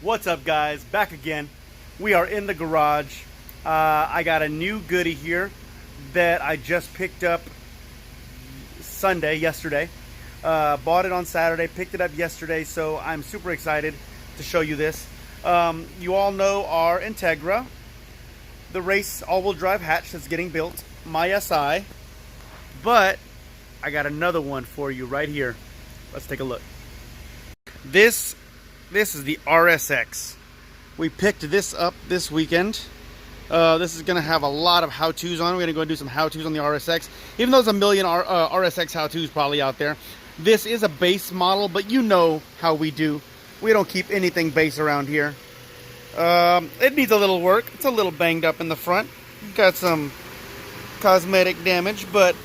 What's up, guys? Back again. We are in the garage. I got a new goodie here that I just picked up yesterday. Bought it on Saturday, picked it up yesterday, so I'm super excited to show you this. You all know our Integra, the race all-wheel drive hatch that's getting built, my SI, but I got another one for you right here. Let's take a look. This is the RSX. We picked this up this weekend. This is going to have a lot of how-tos on it. We're going to go and do some how-tos on the RSX. Even though there's a million RSX how-tos probably out there. This is a base model, but you know how we do. We don't keep anything base around here. It needs a little work. It's a little banged up in the front. Got some cosmetic damage, but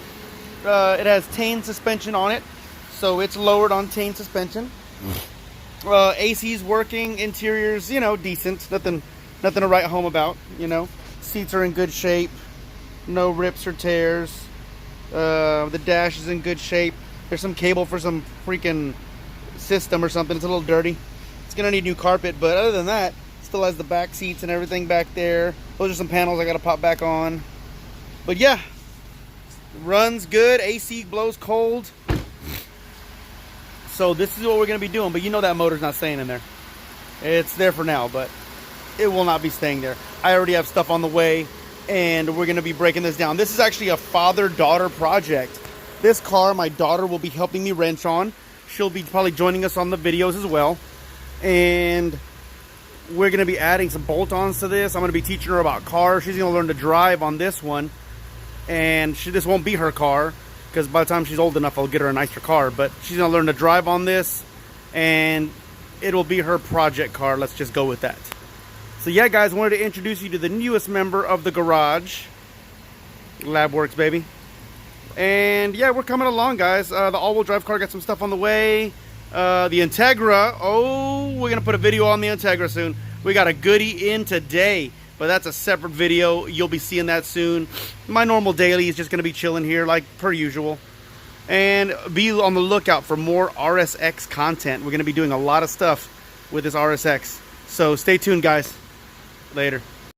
it has Tane suspension on it. So it's lowered on Tane suspension. AC's working, interior's, you know, decent. Nothing to write home about, you know. Seats are in good shape. No rips or tears. The dash is in good shape. There's some cable for some freaking system or something. It's a little dirty. It's gonna need new carpet, but other than that, still has the back seats and everything back there. Those are some panels I gotta pop back on. But yeah, runs good. AC blows cold. So this is what we're going to be doing, but you know that motor's not staying in there. It's there for now, but it will not be staying there. I already have stuff on the way, and we're going to be breaking this down. This is actually a father-daughter project. This car, my daughter will be helping me wrench on. She'll be probably joining us on the videos as well. And we're going to be adding some bolt-ons to this. I'm going to be teaching her about cars. She's going to learn to drive on this one. And this won't be her car, because by the time she's old enough, I'll get her a nicer car. But she's going to learn to drive on this, and it'll be her project car. Let's just go with that. So yeah, guys, I wanted to introduce you to the newest member of the garage. LabWorks, baby. And yeah, we're coming along, guys. The all-wheel drive car got some stuff on the way. The Integra, we're going to put a video on the Integra soon. We got a goodie in today, but that's a separate video. You'll be seeing that soon. My normal daily is just going to be chilling here like per usual. And be on the lookout for more RSX content. We're going to be doing a lot of stuff with this RSX. So stay tuned, guys. Later.